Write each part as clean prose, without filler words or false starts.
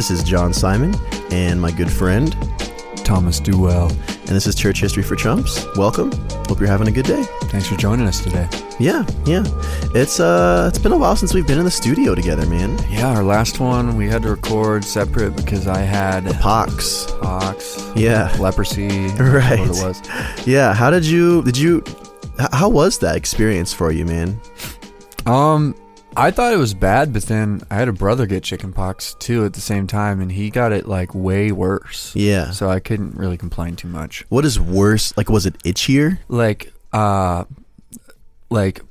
This is John Simon and my good friend Thomas Duell. And this is Church History for Chumps. Welcome. Hope you're having a good day. Thanks for joining us today. Yeah. It's been a while since we've been in the studio together, man. Yeah, our last one we had to record separate because I had Pox. Yeah. Leprosy. Right. What it was. Yeah. How how was that experience for you, man? I thought it was bad, but then I had a brother get chickenpox too at the same time, and he got it like way worse. Yeah. So I couldn't really complain too much. What is worse? Like, was it itchier? Like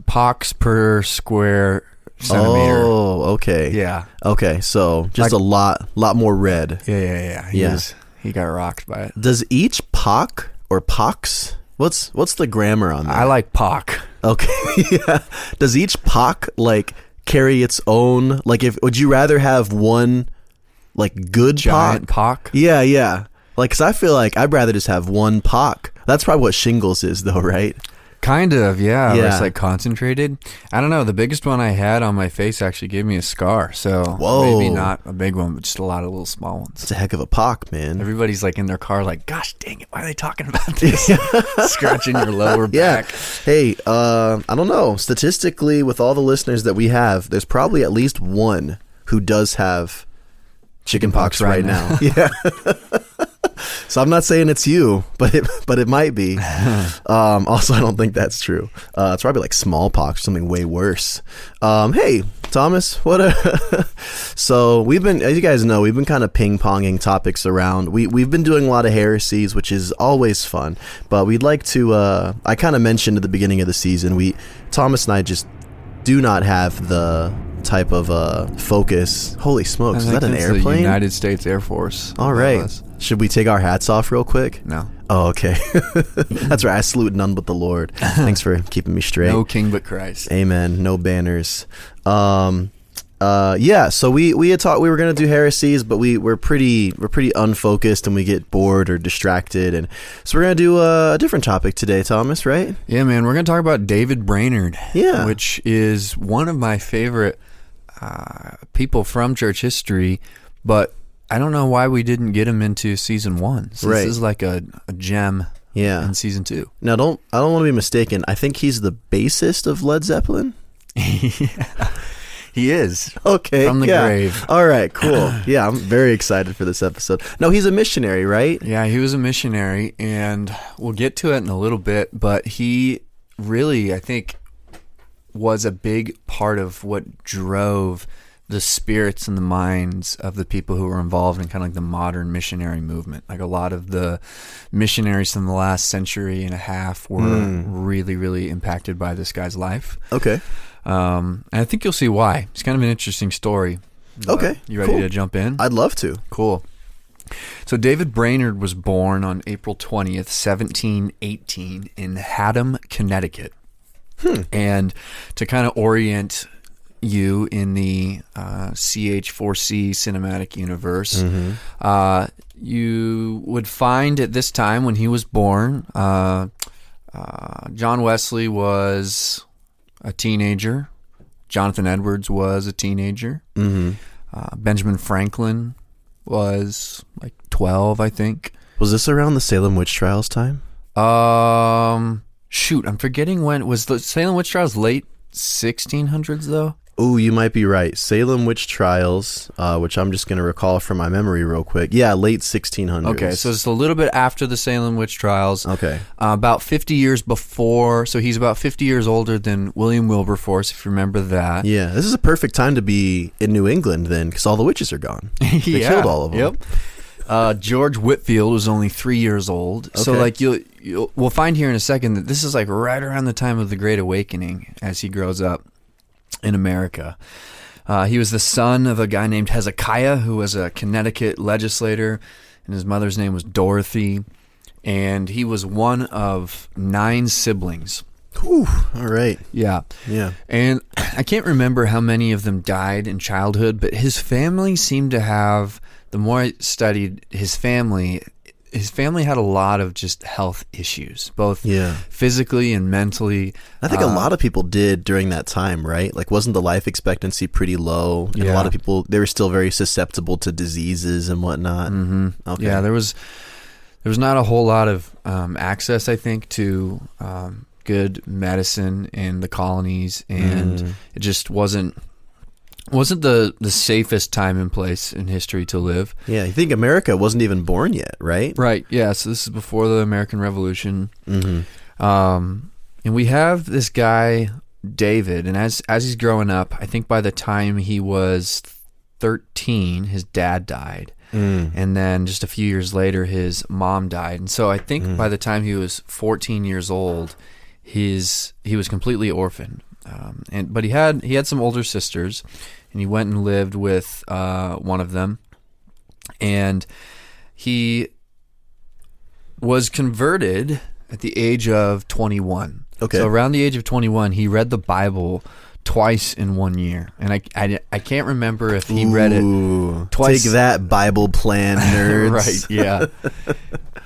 pox per square centimeter. Oh, okay. Yeah. Okay, so just like, a lot more red. Yeah. He got rocked by it. Does each pock or pox? What's the grammar on that? I like pock. Okay. Yeah. Does each pock like carry its own, like, would you rather have one like good giant pock? Yeah. Like, cause I feel like I'd rather just have one pock. That's probably what shingles is though, right? Kind of, yeah. It's like concentrated. I don't know. The biggest one I had on my face actually gave me a scar. So maybe not a big one, but just a lot of little small ones. It's a heck of a pock, man. Everybody's like in their car like, gosh dang it, why are they talking about this? Scratching your lower back. Hey, I don't know. Statistically, with all the listeners that we have, there's probably at least one who does have chickenpox right now. Yeah. So I'm not saying it's you, but it might be. Also, I don't think that's true. It's probably like smallpox or something way worse. Hey, Thomas, so we've been, as you guys know, we've been kind of ping-ponging topics around. We've been doing a lot of heresies, which is always fun. But we'd like to, I kind of mentioned at the beginning of the season, Thomas and I just do not have the type of focus. Holy smokes, is that an airplane? The United States Air Force. All right. Should we take our hats off real quick? No. Oh, okay. That's right. I salute none but the Lord. Thanks for keeping me straight. No king but Christ. Amen. No banners. Yeah. So we had thought we were gonna do heresies, but we're pretty unfocused and we get bored or distracted, and so we're gonna do a different topic today, Thomas. Right? Yeah, man. We're gonna talk about David Brainerd. Yeah. Which is one of my favorite people from church history, but I don't know why we didn't get him into season 1. So This is like a gem. Yeah. In season 2. Now, I don't want to be mistaken. I think he's the bassist of Led Zeppelin. Yeah. He is. Okay. From the grave. All right, cool. Yeah, I'm very excited for this episode. No, he's a missionary, right? Yeah, he was a missionary, and we'll get to it in a little bit, but he really, I think, was a big part of what drove the spirits and the minds of the people who were involved in kind of like the modern missionary movement. Like a lot of the missionaries from the last century and a half were really, really impacted by this guy's life. Okay. And I think you'll see why. It's kind of an interesting story. Okay. You ready to jump in? I'd love to. Cool. So David Brainerd was born on April 20th, 1718 in Haddam, Connecticut. And to kind of orient you in the CH4C cinematic universe, you would find at this time when he was born, John Wesley was a teenager. Jonathan Edwards was a teenager. Benjamin Franklin was like 12, I think. Was this around the Salem witch trials time? Shoot, I'm forgetting when. Was the Salem witch trials late 1600s though? Oh, you might be right. Salem witch trials, which I'm just going to recall from my memory real quick. Yeah, late 1600s. Okay, so it's a little bit after the Salem witch trials. Okay. About 50 years before, so he's about 50 years older than William Wilberforce, if you remember that. Yeah, this is a perfect time to be in New England then, because all the witches are gone. They killed all of them. Yep. George Whitefield was only 3 years old. Okay. So like we'll find here in a second that this is like right around the time of the Great Awakening as he grows up in America. He was the son of a guy named Hezekiah, who was a Connecticut legislator, and his mother's name was Dorothy, and he was one of 9 siblings. Whew, all right. Yeah. And I can't remember how many of them died in childhood, but his family seemed to have, the more I studied his family, his family had a lot of just health issues, both Yeah. physically and mentally. I think a lot of people did during that time, right? Like, wasn't the life expectancy pretty low? And a lot of people, they were still very susceptible to diseases and whatnot. Mm-hmm. Okay. Yeah, there was not a whole lot of access, I think, to good medicine in the colonies, and it just wasn't the safest time and place in history to live. Yeah, you think America wasn't even born yet, right? Right, yeah, so this is before the American Revolution. Mm-hmm. And we have this guy, David, and as he's growing up, I think by the time he was 13, his dad died. And then just a few years later, his mom died. And so I think by the time he was 14 years old, he was completely orphaned. But he had some older sisters, and he went and lived with one of them. And he was converted at the age of 21. Okay. So around the age of 21, he read the Bible twice in 1 year, and I can't remember if he read it twice. Take that, Bible plan nerds. Right, yeah.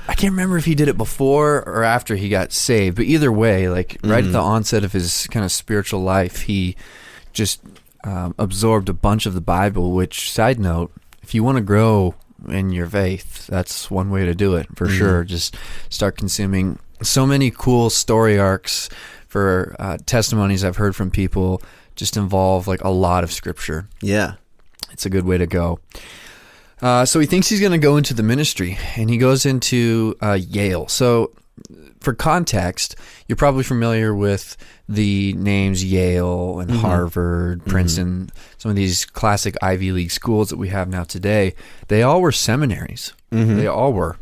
I can't remember if he did it before or after he got saved, but either way, like right at the onset of his kind of spiritual life, he just absorbed a bunch of the Bible, which, side note, if you want to grow in your faith, that's one way to do it, for sure. Just start consuming so many cool story arcs for testimonies I've heard from people just involve like a lot of scripture. Yeah. It's a good way to go. So he thinks he's going to go into the ministry, and he goes into Yale. So for context, you're probably familiar with the names Yale and Harvard, Princeton, some of these classic Ivy League schools that we have now today. They all were seminaries. They all were.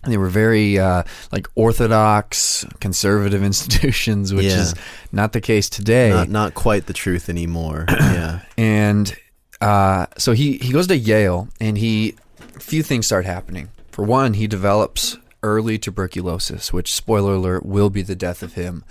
They were very like orthodox, conservative institutions, which is not the case today. Not quite the truth anymore. Yeah. And so he goes to Yale, and a few things start happening. For one, he develops early tuberculosis, which, spoiler alert, will be the death of him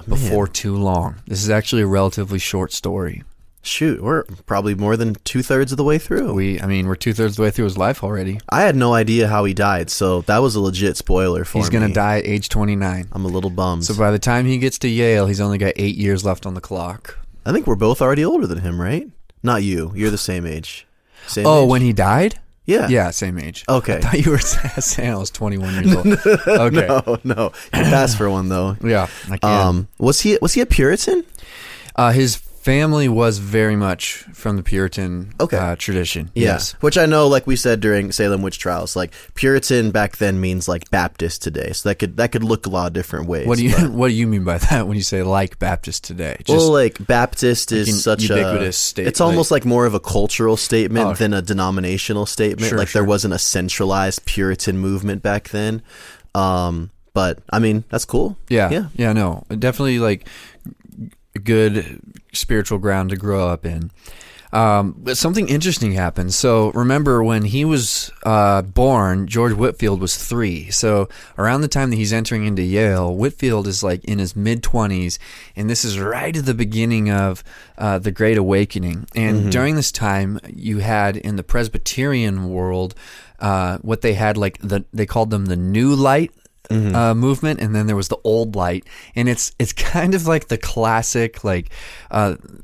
before too long. This is actually a relatively short story. Shoot, we're probably more than 2/3 of the way through. We're 2/3 of the way through his life already. I had no idea how he died, so that was a legit spoiler for me. He's going to die at age 29. I'm a little bummed. So by the time he gets to Yale, he's only got 8 years left on the clock. I think we're both already older than him, right? Not you. You're the same age. Same age? When he died? Yeah. Yeah, same age. Okay. I thought you were saying I was 21 years old. Okay. No. You passed for one, though. Yeah, I can. Was he a Puritan? His family was very much from the Puritan tradition. Yeah. Yes. Which I know, like we said during Salem witch trials, like Puritan back then means like Baptist today. So that could look a lot of different ways. What do you mean by that when you say like Baptist today? Well, like Baptist is such ubiquitous statement. It's almost like more of a cultural statement than a denominational statement. There wasn't a centralized Puritan movement back then. But I mean, that's cool. Yeah. No, definitely like good spiritual ground to grow up in. But something interesting happened. So remember, when he was born, George Whitefield was 3. So around the time that he's entering into Yale, Whitefield is like in his mid-20s, and this is right at the beginning of the Great Awakening. And during this time, you had in the Presbyterian world what they had, like they called them the New Light movement, and then there was the Old Light, and it's kind of like the classic, like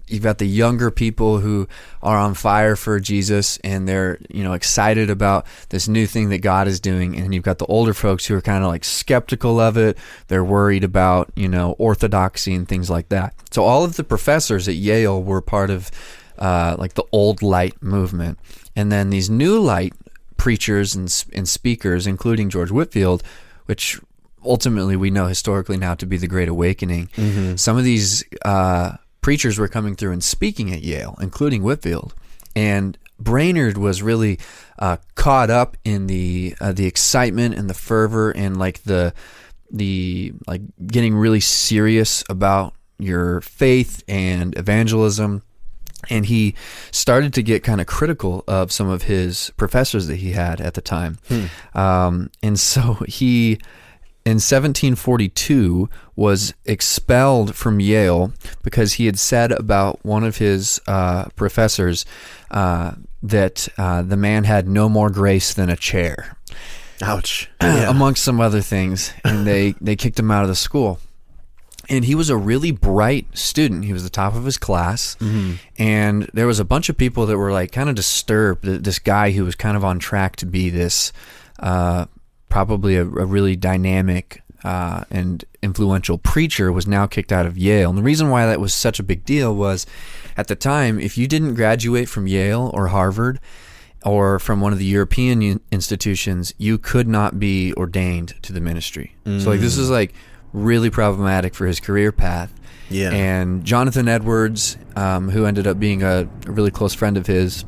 you've got the younger people who are on fire for Jesus, and they're excited about this new thing that God is doing, and you've got the older folks who are kind of like skeptical of it. They're worried about orthodoxy and things like that. So all of the professors at Yale were part of like the Old Light movement, and then these New Light preachers and speakers, including George Whitefield, which ultimately we know historically now to be the Great Awakening. Some of these preachers were coming through and speaking at Yale, including Whitefield. And Brainerd was really caught up in the excitement and the fervor and like the like getting really serious about your faith and evangelism. And he started to get kind of critical of some of his professors that he had at the time. And so he, in 1742, was expelled from Yale because he had said about one of his professors that the man had no more grace than a chair. Ouch. amongst some other things, and they kicked him out of the school. And he was a really bright student. He was the top of his class. And there was a bunch of people that were like kind of disturbed that this guy who was kind of on track to be this probably a really dynamic and influential preacher was now kicked out of Yale. And the reason why that was such a big deal was at the time, if you didn't graduate from Yale or Harvard or from one of the European institutions, you could not be ordained to the ministry. So like this is like really problematic for his career path. Yeah. And Jonathan Edwards, who ended up being a really close friend of his,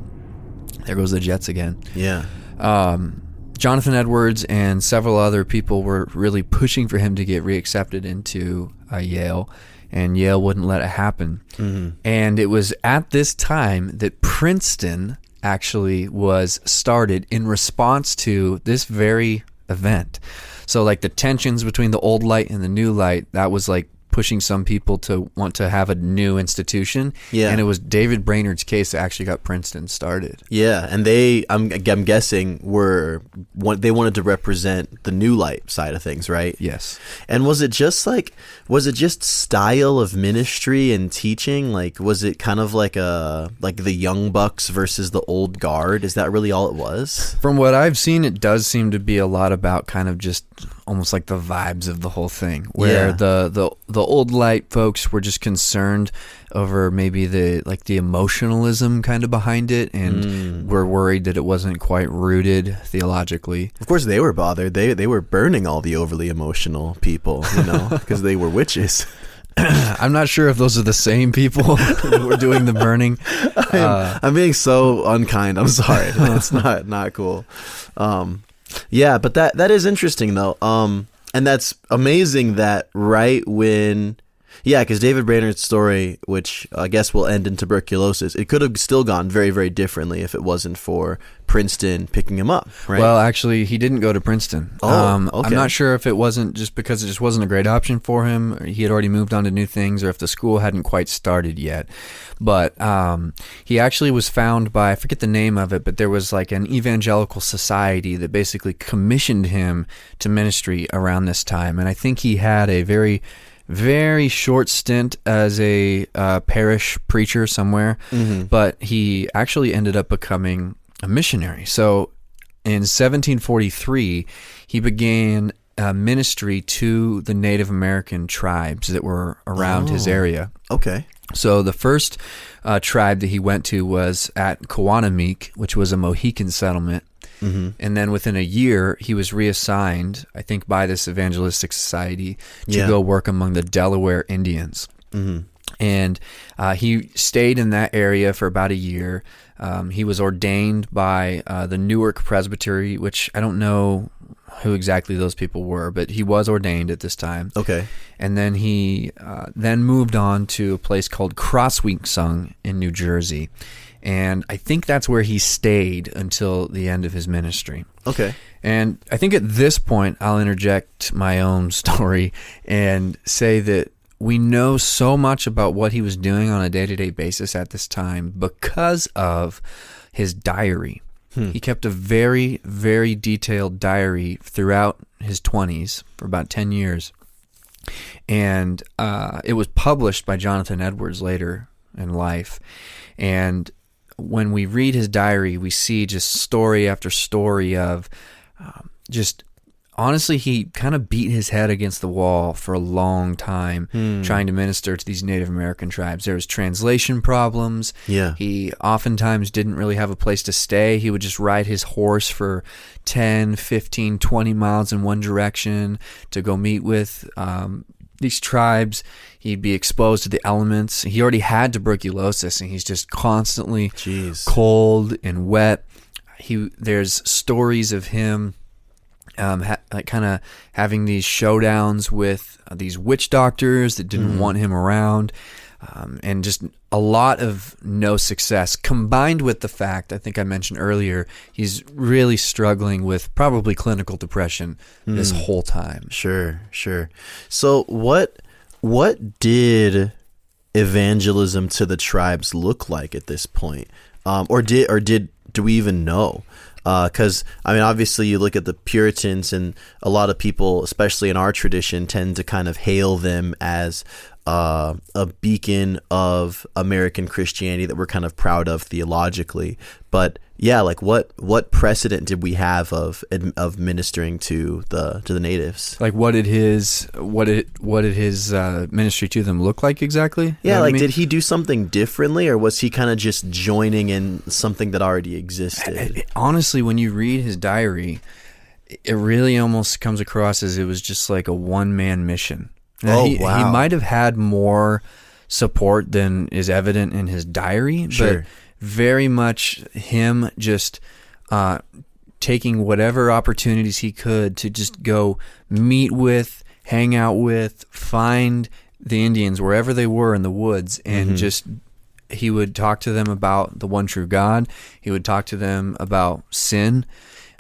there goes the Jets again. Yeah. Jonathan Edwards and several other people were really pushing for him to get reaccepted into Yale, and Yale wouldn't let it happen. And it was at this time that Princeton actually was started in response to this very event. So like the tensions between the old light and the new light, that was like pushing some people to want to have a new institution. Yeah. And it was David Brainerd's case that actually got Princeton started. Yeah, and I'm guessing they wanted to represent the new light side of things, right? Yes. And was it just style of ministry and teaching? Like, was it kind of like the young bucks versus the old guard? Is that really all it was? From what I've seen, it does seem to be a lot about kind of just almost like the vibes of the whole thing, where the old light folks were just concerned over maybe the emotionalism kind of behind it, and were worried that it wasn't quite rooted theologically. Of course, they were bothered. They were burning all the overly emotional people, because they were witches. I'm not sure if those are the same people who were doing the burning. I'm being so unkind. I'm sorry. That's not cool. Yeah, but that is interesting though. And that's amazing that right when, because David Brainerd's story, which I guess will end in tuberculosis, it could have still gone very, very differently if it wasn't for Princeton picking him up, right? Well, actually, he didn't go to Princeton. Okay. I'm not sure if it wasn't just because it just wasn't a great option for him, or he had already moved on to new things, or if the school hadn't quite started yet. But he actually was found by, I forget the name of it, but there was like an evangelical society that basically commissioned him to ministry around this time. And I think he had a very, very short stint as a parish preacher somewhere, but he actually ended up becoming a missionary. So in 1743, he began ministry to the Native American tribes that were around his area. Okay. So the first tribe that he went to was at Cowanemeek, which was a Mohican settlement. And then within a year, he was reassigned, I think, by this evangelistic society to go work among the Delaware Indians. And he stayed in that area for about a year. He was ordained by the Newark Presbytery, which I don't know who exactly those people were, but he was ordained at this time. Okay. And then he then moved on to a place called Crossweeksung in New Jersey. And I think that's where he stayed until the end of his ministry. Okay. And I think at this point, I'll interject my own story and say that we know so much about what he was doing on a day-to-day basis at this time because of his diary. He kept a very, very detailed diary throughout his 20s for about 10 years. And it was published by Jonathan Edwards later in life. And when we read his diary, we see just story after story of just, honestly, he kind of beat his head against the wall for a long time trying to minister to these Native American tribes. There was translation problems. Yeah. He oftentimes didn't really have a place to stay. He would just ride his horse for 10, 15, 20 miles in one direction to go meet with these tribes. He'd be exposed to the elements. He already had tuberculosis, and he's just constantly cold and wet. There's stories of him kind of having these showdowns with these witch doctors that didn't want him around, and just a lot of no success, combined with the fact, I think I mentioned earlier, he's really struggling with probably clinical depression this whole time. Sure. So what did evangelism to the tribes look like at this point? Do we even know? Because, I mean, obviously you look at the Puritans, and a lot of people, especially in our tradition, tend to kind of hail them as a beacon of American Christianity that we're kind of proud of theologically. But yeah, like what precedent did we have of ministering to the natives? Like what did his ministry to them look like exactly? Yeah, like did he do something differently, or was he kind of just joining in something that already existed? Honestly, when you read his diary, it really almost comes across as it was just like a one-man mission. Now, he might have had more support than is evident in his diary, Sure. but very much him just taking whatever opportunities he could to just go meet with, hang out with, find the Indians wherever they were in the woods, and just he would talk to them about the one true God. He would talk to them about sin,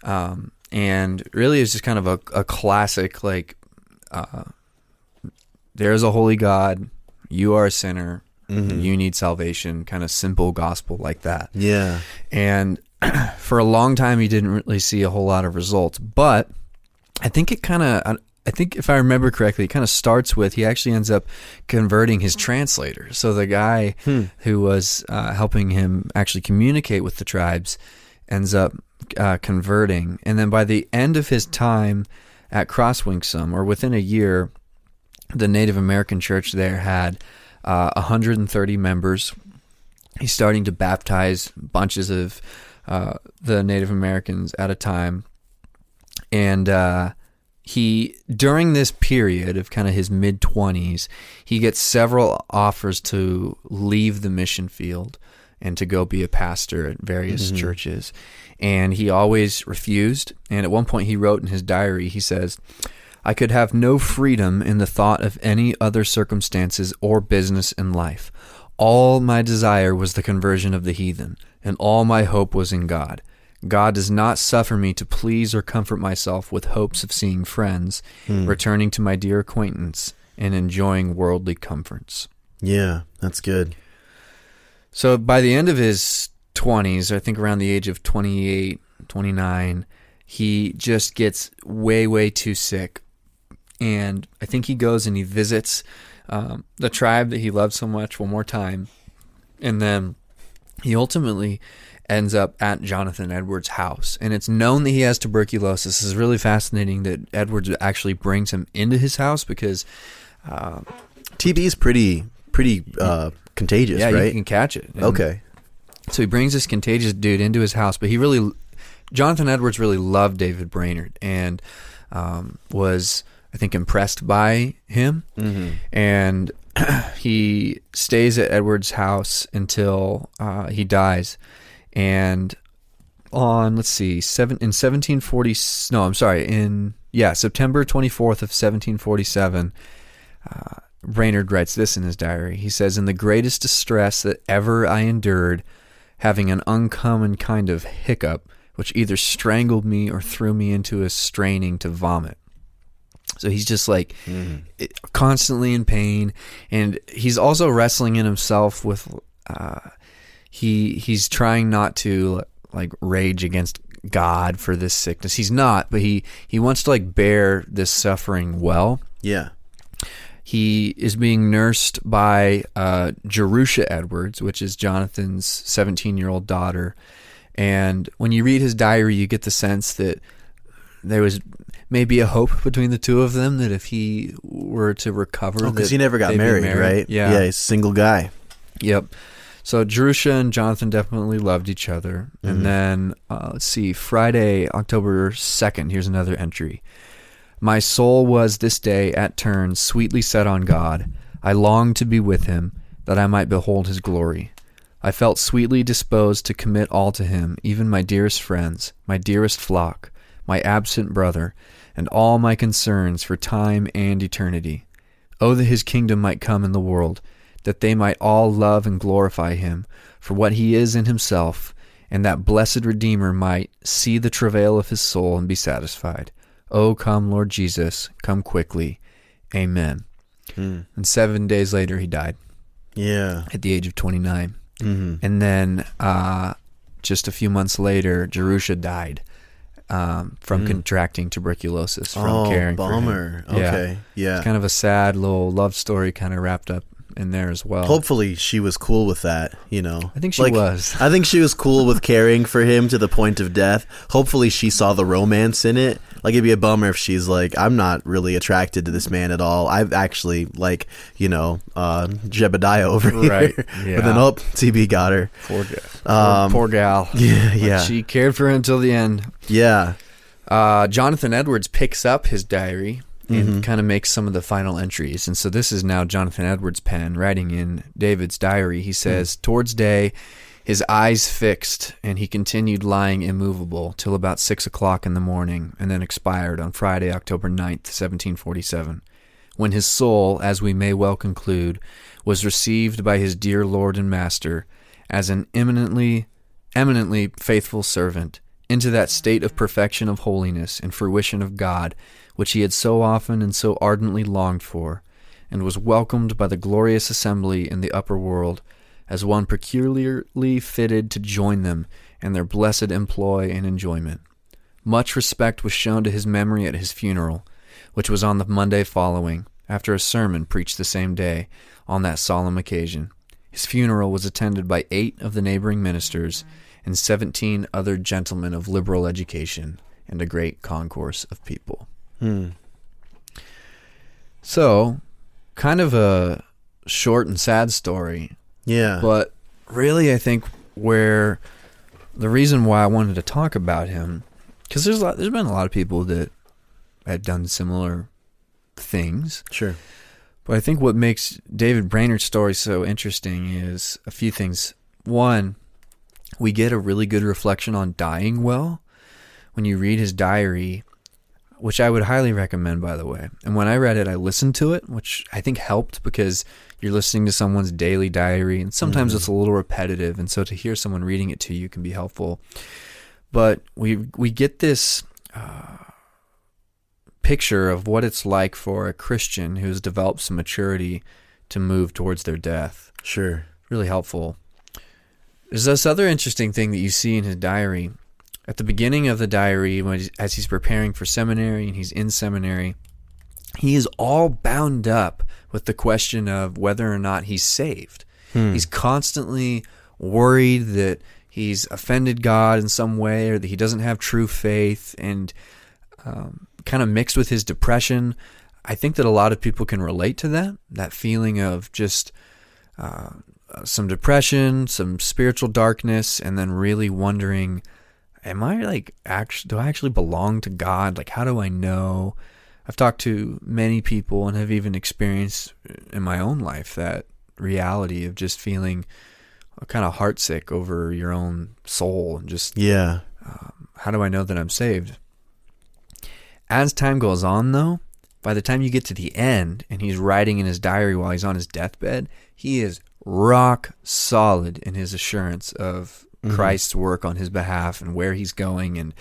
and really it's just kind of a classic, like, there's a holy God, you are a sinner, you need salvation, kind of simple gospel like that. Yeah. And for a long time, he didn't really see a whole lot of results. But I think if I remember correctly, it kind of starts with he actually ends up converting his translator. So the guy who was helping him actually communicate with the tribes ends up converting. And then by the end of his time at Crosswingsum, or within a year, the Native American church there had 130 members. He's starting to baptize bunches of the Native Americans at a time. And he, during this period of kind of his mid-20s, he gets several offers to leave the mission field and to go be a pastor at various churches. And he always refused. And at one point he wrote in his diary, he says, "I could have no freedom in the thought of any other circumstances or business in life. All my desire was the conversion of the heathen, and all my hope was in God. God does not suffer me to please or comfort myself with hopes of seeing friends, returning to my dear acquaintance, and enjoying worldly comforts." Yeah, that's good. So by the end of his 20s, I think around the age of 28, 29, he just gets way, way too sick. And I think he goes and he visits the tribe that he loved so much one more time. And then he ultimately ends up at Jonathan Edwards' house. And it's known that he has tuberculosis. It's really fascinating that Edwards actually brings him into his house because TB is pretty contagious, right? Yeah, you can catch it. And okay. so he brings this contagious dude into his house, but Jonathan Edwards really loved David Brainerd and was, I think, impressed by him. And he stays at Edwards' house until he dies. And on, September 24th of 1747, Brainerd writes this in his diary. He says, "In the greatest distress that ever I endured, having an uncommon kind of hiccup, which either strangled me or threw me into a straining to vomit." So he's just like constantly in pain, and he's also wrestling in himself with he's trying not to like rage against God for this sickness. He's not, but he wants to like bear this suffering well. Yeah. He is being nursed by Jerusha Edwards, which is Jonathan's 17-year-old daughter. And when you read his diary, you get the sense that there was maybe a hope between the two of them, that if he were to recover... because he never got married, right? Yeah. Yeah, he's a single guy. Yep. So Jerusha and Jonathan definitely loved each other. And then, Friday, October 2nd, here's another entry. "My soul was this day at turn sweetly set on God. I longed to be with him, that I might behold his glory. I felt sweetly disposed to commit all to him, even my dearest friends, my dearest flock, my absent brother, and all my concerns for time and eternity. Oh, that his kingdom might come in the world, that they might all love and glorify him for what he is in himself, and that blessed Redeemer might see the travail of his soul and be satisfied. Oh, come, Lord Jesus, come quickly. Amen." And 7 days later, he died. Yeah. At the age of 29. And then just a few months later, Jerusha died from contracting tuberculosis from caring bummer. for him. Okay, yeah. It's kind of a sad little love story kind of wrapped up in there as well. Hopefully she was cool with that, you know. I think she was. I think she was cool with caring for him to the point of death. Hopefully she saw the romance in it. Like, it'd be a bummer if she's like, I'm not really attracted to this man at all. I've actually, like, you know, Jebediah over here. Right. Yeah. But then, TB got her. Poor gal. Yeah. But she cared for him until the end. Yeah. Jonathan Edwards picks up his diary and kind of makes some of the final entries. And so this is now Jonathan Edwards' pen writing in David's diary. He says, towards day, his eyes fixed, and he continued lying immovable till about 6 o'clock in the morning, and then expired on Friday, October 9th, 1747, when his soul, as we may well conclude, was received by his dear Lord and Master as an eminently faithful servant into that state of perfection of holiness and fruition of God, which he had so often and so ardently longed for, and was welcomed by the glorious assembly in the upper world as one peculiarly fitted to join them in their blessed employ and enjoyment. Much respect was shown to his memory at his funeral, which was on the Monday following, after a sermon preached the same day on that solemn occasion. His funeral was attended by 8 of the neighboring ministers and 17 other gentlemen of liberal education and a great concourse of people. So, kind of a short and sad story. Yeah. But really, I think where the reason why I wanted to talk about him, because there's been a lot of people that have done similar things. Sure. But I think what makes David Brainerd's story so interesting is a few things. One, we get a really good reflection on dying well when you read his diary, which I would highly recommend, by the way. And when I read it, I listened to it, which I think helped because you're listening to someone's daily diary, and sometimes it's a little repetitive, and so to hear someone reading it to you can be helpful. But we get this picture of what it's like for a Christian who's developed some maturity to move towards their death. Sure. Really helpful. There's this other interesting thing that you see in his diary. At the beginning of the diary, as he's preparing for seminary and he's in seminary, he is all bound up with the question of whether or not he's saved. He's constantly worried that he's offended God in some way or that he doesn't have true faith, and kind of mixed with his depression. I think that a lot of people can relate to that feeling of just some depression, some spiritual darkness, and then really wondering, do I actually belong to God? Like, how do I know? I've talked to many people and have even experienced in my own life that reality of just feeling kind of heartsick over your own soul and just, how do I know that I'm saved? As time goes on, though, by the time you get to the end and he's writing in his diary while he's on his deathbed, he is rock solid in his assurance of Christ's work on his behalf and where he's going, and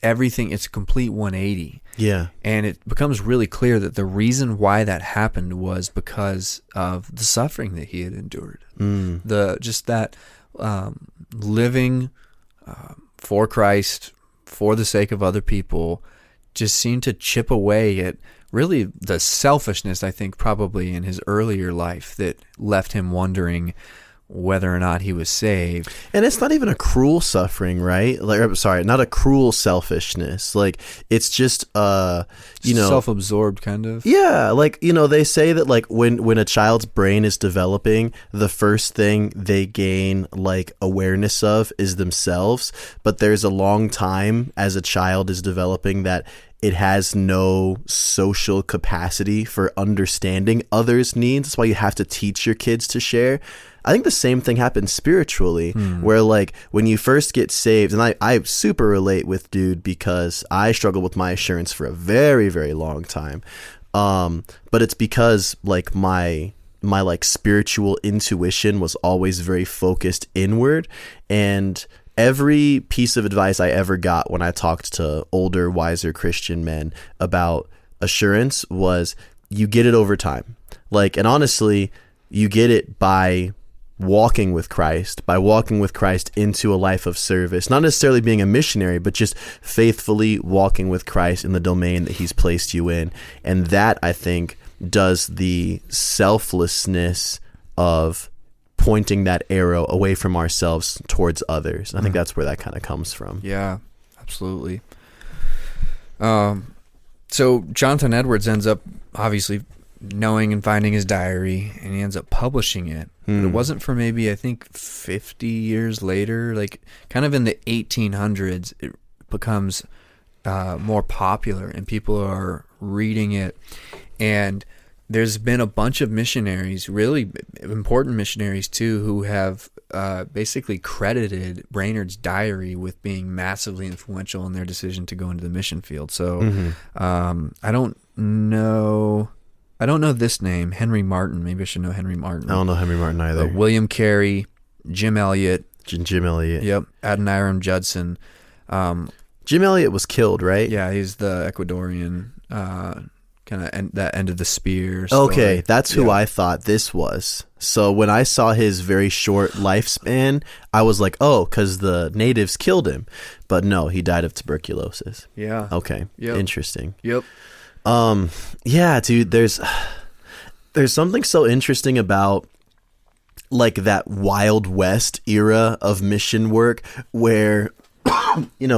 everything, it's a complete 180. Yeah. And it becomes really clear that the reason why that happened was because of the suffering that he had endured. Living for Christ, for the sake of other people, just seemed to chip away at really the selfishness, I think, probably in his earlier life that left him wondering whether or not he was saved. And it's not even a cruel suffering, right? Not a cruel selfishness. Like, it's just self-absorbed kind of. Yeah, they say that when a child's brain is developing, the first thing they gain awareness of is themselves, but there's a long time as a child is developing that it has no social capacity for understanding others' needs. That's why you have to teach your kids to share. I think the same thing happens spiritually, where when you first get saved, and I super relate with dude because I struggled with my assurance for a very, very long time. But it's because my spiritual intuition was always very focused inward, and every piece of advice I ever got when I talked to older, wiser Christian men about assurance was, you get it over time. And honestly, you get it by walking with Christ, by walking with Christ into a life of service, not necessarily being a missionary, but just faithfully walking with Christ in the domain that he's placed you in. And that, I think, does the selflessness of pointing that arrow away from ourselves towards others. And I think that's where that kind of comes from. Yeah, absolutely. So Jonathan Edwards ends up obviously knowing and finding his diary, and he ends up publishing it. But it wasn't for maybe, I think, 50 years later, like kind of in the 1800s, it becomes more popular and people are reading it. And there's been a bunch of missionaries, really important missionaries too, who have basically credited Brainerd's diary with being massively influential in their decision to go into the mission field. So I don't know this name, Henry Martin. Maybe I should know Henry Martin. I don't know Henry Martin either. William Carey, Jim Elliot. Jim Elliot. Yep. Adoniram Judson. Jim Elliot was killed, right? Yeah, he's the Ecuadorian kind of that end of the spear story. Okay, that's who I thought this was. So when I saw his very short lifespan, I was like, oh, because the natives killed him. But no, he died of tuberculosis. Yeah. Okay. Yep. Interesting. Yep. Yeah, dude, there's something so interesting about like that Wild West era of mission work where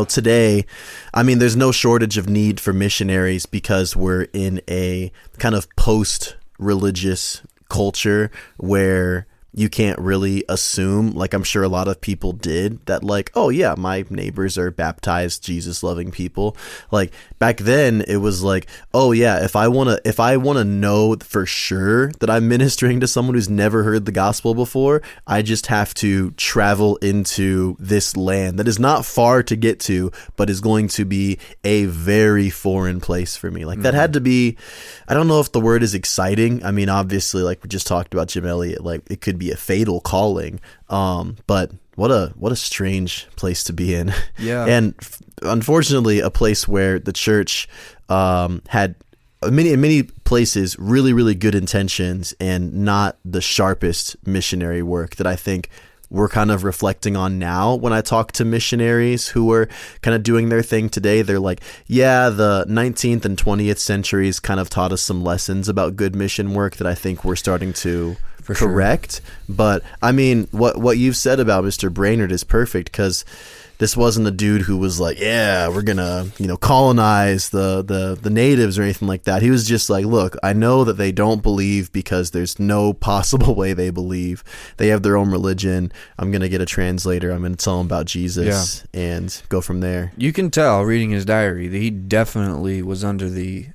today, I mean, there's no shortage of need for missionaries because we're in a kind of post-religious culture where you can't really assume, like I'm sure a lot of people did, that like, oh yeah, my neighbors are baptized, Jesus-loving people. Like back then it was like, oh yeah, if I want to know for sure that I'm ministering to someone who's never heard the gospel before, I just have to travel into this land that is not far to get to, but is going to be a very foreign place for me. Like that had to be, I don't know if the word is exciting. I mean, obviously, like we just talked about Jim Elliot, like it could be a fatal calling, but what a strange place to be in. Yeah. And unfortunately a place where the church had in many places really, really good intentions and not the sharpest missionary work that I think we're kind of reflecting on now. When I talk to missionaries who are kind of doing their thing today, they're like, yeah, the 19th and 20th centuries kind of taught us some lessons about good mission work that I think we're starting to correct. Sure. But I mean, what you've said about Mr. Brainerd is perfect, because this wasn't a dude who was like, yeah, we're gonna colonize the natives or anything like that. He was just like, look, I know that they don't believe because there's no possible way they believe. They have their own religion. I'm gonna get a translator. I'm gonna tell them about Jesus and go from there. You can tell reading his diary that he definitely was under the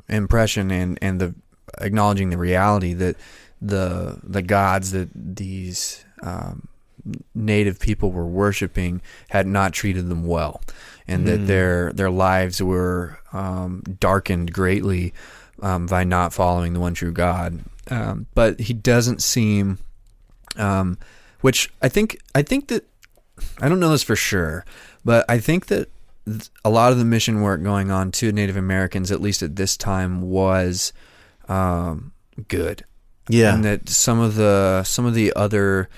impression and the acknowledging the reality that the gods that these native people were worshiping had not treated them well, and that their lives were darkened greatly by not following the one true God. But he doesn't seem, which I think that, I don't know this for sure, but I think that a lot of the mission work going on to Native Americans, at least at this time, was good. Yeah, and that some of the other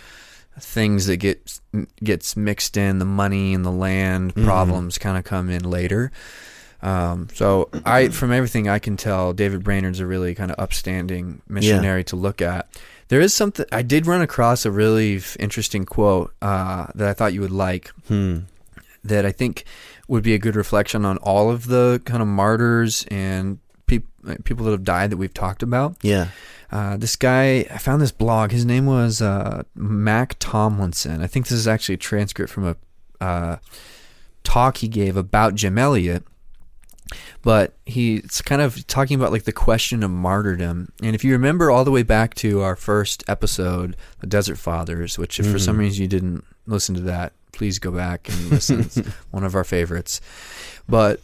things that gets mixed in, the money and the land problems, kind of come in later. So from everything I can tell, David Brainerd's a really kind of upstanding missionary to look at. There is something, I did run across a really interesting quote that I thought you would like, that I think would be a good reflection on all of the kind of martyrs and people that have died that we've talked about. Yeah. This guy, I found this blog. His name was Mac Tomlinson. I think this is actually a transcript from a talk he gave about Jim Elliot. But he's kind of talking about like the question of martyrdom. And if you remember all the way back to our first episode, the Desert Fathers, which if for some reason you didn't listen to that, please go back and listen. It's one of our favorites. But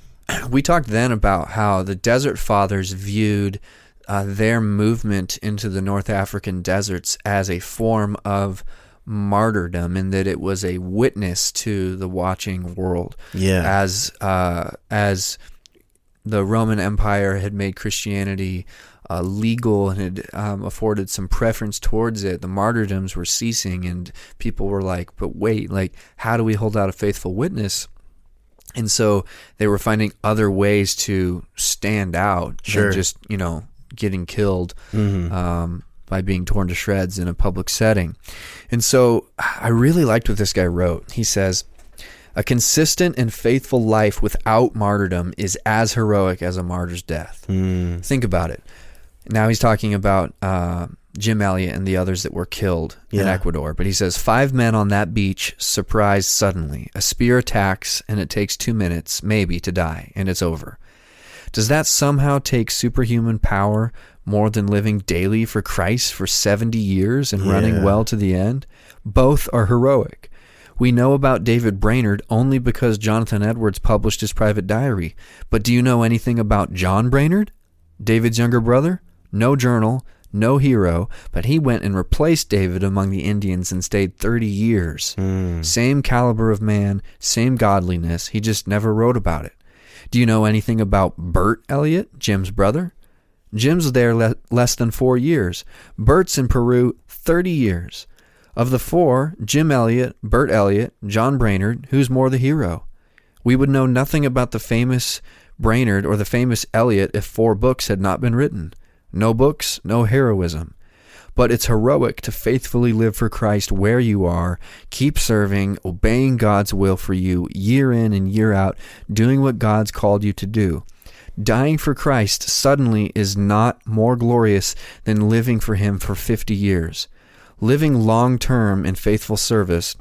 we talked then about how the Desert Fathers viewed their movement into the North African deserts as a form of martyrdom, and that it was a witness to the watching world. Yeah. As the Roman Empire had made Christianity legal and had afforded some preference towards it, the martyrdoms were ceasing, and people were like, but wait, like, how do we hold out a faithful witness? And so they were finding other ways to stand out than just, getting killed by being torn to shreds in a public setting. And so I really liked what this guy wrote. He says, a consistent and faithful life without martyrdom is as heroic as a martyr's death. Think about it. Now he's talking about Jim Elliot and the others that were killed in Ecuador. But he says, 5 men on that beach surprised suddenly. A spear attacks, and it takes 2 minutes, maybe, to die, and it's over. Does that somehow take superhuman power more than living daily for Christ for 70 years and running well to the end? Both are heroic. We know about David Brainerd only because Jonathan Edwards published his private diary. But do you know anything about John Brainerd, David's younger brother? No journal, no hero, but he went and replaced David among the Indians and stayed 30 years. Same caliber of man, same godliness, he just never wrote about it. Do you know anything about Bert Elliot, Jim's brother? Jim's there less than 4 years. Bert's in Peru 30 years. Of the 4, Jim Elliot, Bert Elliot, John Brainerd, who's more the hero? We would know nothing about the famous Brainerd or the famous Elliot if 4 books had not been written. No books, no heroism. But it's heroic to faithfully live for Christ where you are, keep serving, obeying God's will for you, year in and year out, doing what God's called you to do. Dying for Christ suddenly is not more glorious than living for Him for 50 years. Living long-term in faithful service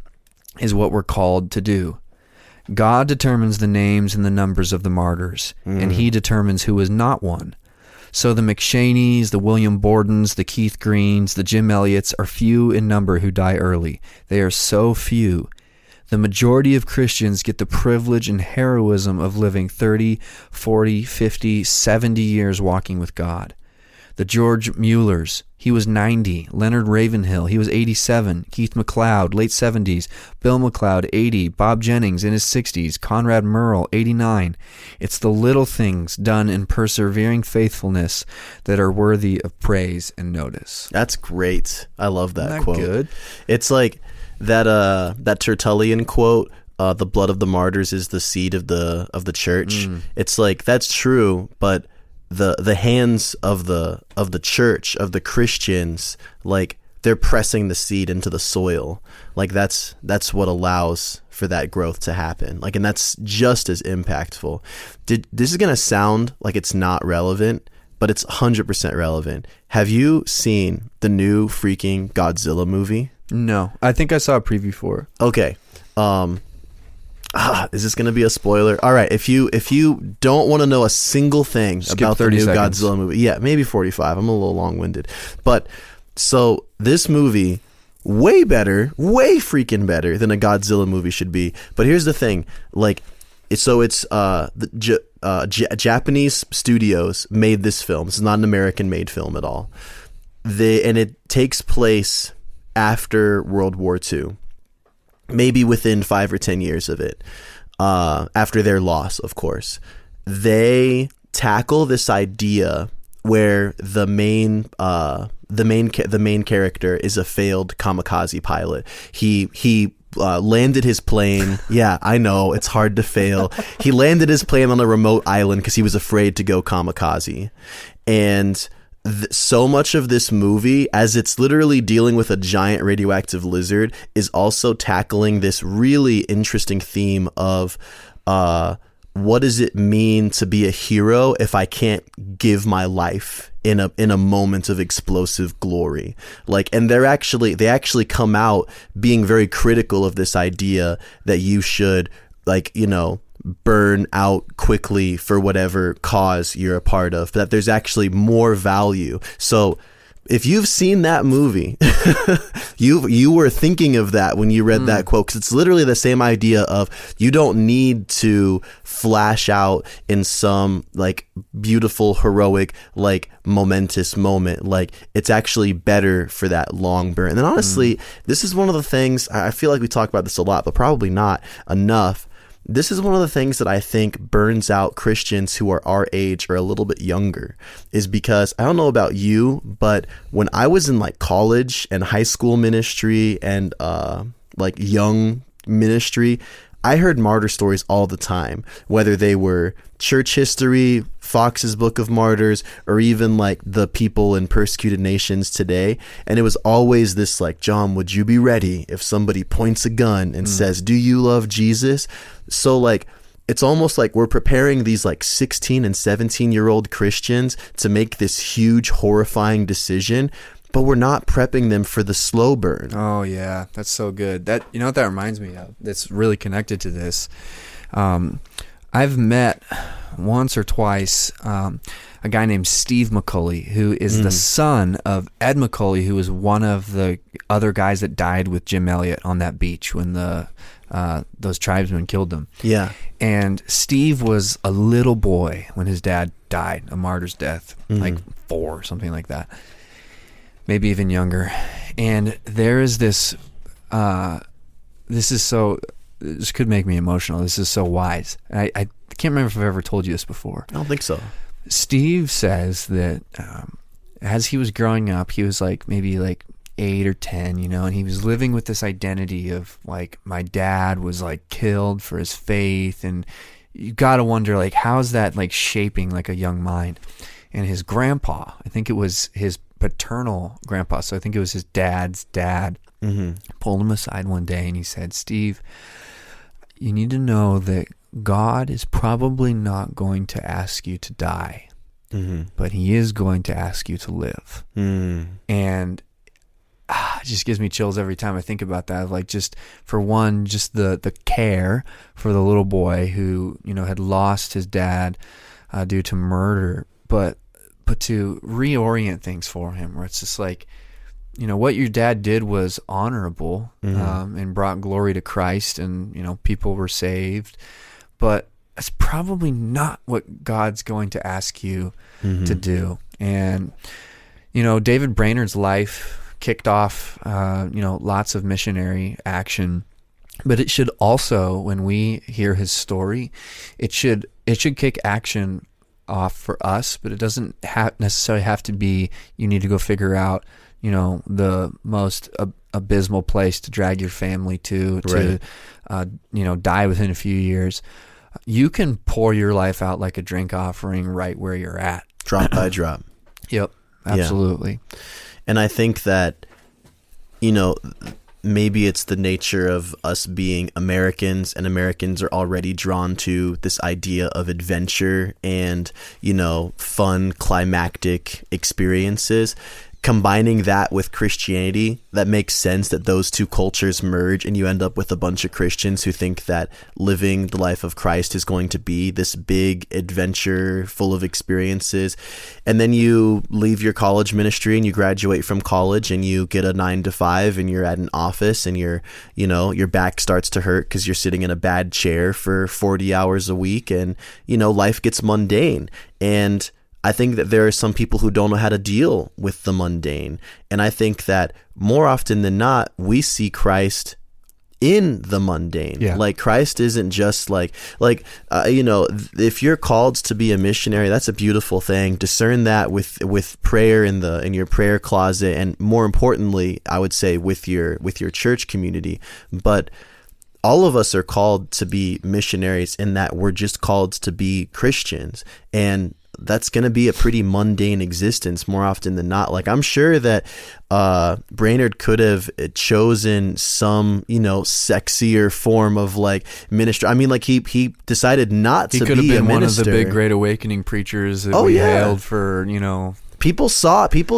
is what we're called to do. God determines the names and the numbers of the martyrs, and He determines who is not one. So the McShaneys, the William Bordens, the Keith Greens, the Jim Elliots are few in number who die early. They are so few. The majority of Christians get the privilege and heroism of living 30, 40, 50, 70 years walking with God. The George Muellers, he was 90. Leonard Ravenhill, he was 87. Keith McLeod, late 70s. Bill McLeod, 80. Bob Jennings, in his 60s. Conrad Merle, 89. It's the little things done in persevering faithfulness that are worthy of praise and notice. That's great. I love that Isn't that quote. Good? It's like that Tertullian quote, the blood of the martyrs is the seed of the church. It's like, that's true, but the hands of the church, of the Christians, like, they're pressing the seed into the soil. Like, that's what allows for that growth to happen. Like, and that's just as impactful. This is going to sound like it's not relevant, but it's 100% relevant. Have you seen the new freaking Godzilla movie? No. I think I saw a preview for it. Okay. Is this going to be a spoiler? All right. If you don't want to know a single thing about the new Godzilla movie, maybe 45. I'm a little long-winded. But so this movie, way freaking better than a Godzilla movie should be. But here's the thing. Like, so it's Japanese studios made this film. It's not an American-made film at all. And it takes place after World War II. Maybe within 5 or 10 years of it, after their loss, of course. They tackle this idea where the main character is a failed kamikaze pilot. He landed his plane. Yeah, I know, it's hard to fail. He landed his plane on a remote island because he was afraid to go kamikaze. And so much of this movie, as it's literally dealing with a giant radioactive lizard, is also tackling this really interesting theme of what does it mean to be a hero if I can't give my life in a moment of explosive glory. Like, and they actually come out being very critical of this idea that you should, like, burn out quickly for whatever cause you're a part of, that there's actually more value. So if you've seen that movie, you were thinking of that when you read that quote, because it's literally the same idea of you don't need to flash out in some like beautiful, heroic, like momentous moment. Like, it's actually better for that long burn. And then honestly, this is one of the things, I feel like we talk about this a lot, but probably not enough. this is one of the things that I think burns out Christians who are our age or a little bit younger, is because I don't know about you, but when I was in like college and high school ministry and like young ministry, I heard martyr stories all the time, whether they were church history, Fox's Book of Martyrs, or even like the people in persecuted nations today. And it was always this like, John, would you be ready if somebody points a gun and says, do you love Jesus? So like, it's almost like we're preparing these like 16 and 17-year-old Christians to make this huge, horrifying decision, but we're not prepping them for the slow burn. Oh yeah, that's so good. That, you know what that reminds me of? That's really connected to this. I've met once or twice a guy named Steve McCulley, who is the son of Ed McCulley, who was one of the other guys that died with Jim Elliot on that beach when those tribesmen killed them. Yeah. And Steve was a little boy when his dad died, a martyr's death, like 4 or something like that. Maybe even younger. And there is this, this could make me emotional. This is so wise. I can't remember if I've ever told you this before. I don't think so. Steve says that as he was growing up, he was like maybe like 8 or 10, you know, and he was living with this identity of like, my dad was like killed for his faith. And you got to wonder, like, how's that like shaping like a young mind? And his grandpa, I think it was his paternal grandpa, so I think it was his dad's dad, pulled him aside one day and he said, Steve, you need to know that God is probably not going to ask you to die, but he is going to ask you to live. And it just gives me chills every time I think about that. Like, just for one, just the care for the little boy who, you know, had lost his dad due to murder, but to reorient things for him, where it's just like, you know, what your dad did was honorable, and brought glory to Christ, and, you know, people were saved, but that's probably not what God's going to ask you to do. And, you know, David Brainerd's life kicked off, you know, lots of missionary action, but it should also, when we hear his story, it should kick action off for us, but it doesn't necessarily have to be, you need to go figure out, you know, the most abysmal place to drag your family to you know, die within a few years. You can pour your life out like a drink offering right where you're at. Drop by drop. Yep, absolutely. Yeah. And I think that, you know, maybe it's the nature of us being Americans, and Americans are already drawn to this idea of adventure and, you know, fun, climactic experiences. Combining that with Christianity, that makes sense that those two cultures merge, and you end up with a bunch of Christians who think that living the life of Christ is going to be this big adventure full of experiences. And then you leave your college ministry and you graduate from college and you get a 9-to-5 and you're at an office and you're, you know, your back starts to hurt because you're sitting in a bad chair for 40 hours a week, and, you know, life gets mundane. And I think that there are some people who don't know how to deal with the mundane. And I think that more often than not, we see Christ in the mundane. Yeah. Like, Christ isn't just you know, if you're called to be a missionary, that's a beautiful thing. Discern that with prayer in your prayer closet, and more importantly, I would say with your church community. But all of us are called to be missionaries in that we're just called to be Christians, and that's going to be a pretty mundane existence more often than not. Like, I'm sure that Brainerd could have chosen some, you know, sexier form of like ministry. I mean, like, he decided not to be a minister. He could have been one of the big Great Awakening preachers that we hailed for, you know. People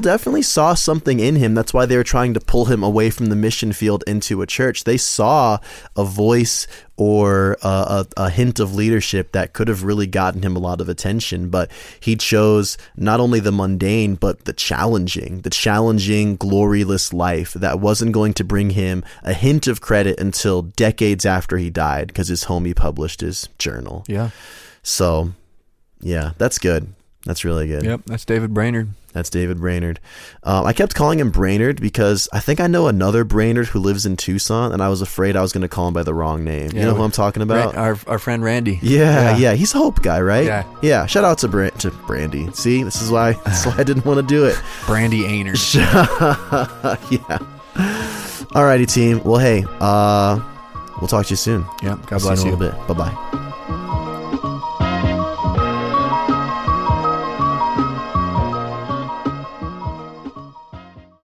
definitely saw something in him. That's why they were trying to pull him away from the mission field into a church. They saw a voice or a hint of leadership that could have really gotten him a lot of attention. But he chose not only the mundane, but the challenging, gloryless life that wasn't going to bring him a hint of credit until decades after he died, because his homie published his journal. Yeah. So, yeah, that's good. That's really good. Yep, that's David Brainerd. That's David Brainerd. I kept calling him Brainerd because I think I know another Brainerd who lives in Tucson, and I was afraid I was going to call him by the wrong name. You know who I'm talking about? Our friend Randy. Yeah. He's a Hope guy, right? Yeah. Shout out to Brandy. See, this is why I didn't want to do it. Brandy Aynard. Yeah. Alrighty, team. Well, hey, we'll talk to you soon. Yeah. God bless you. In a little bit. Bye-bye.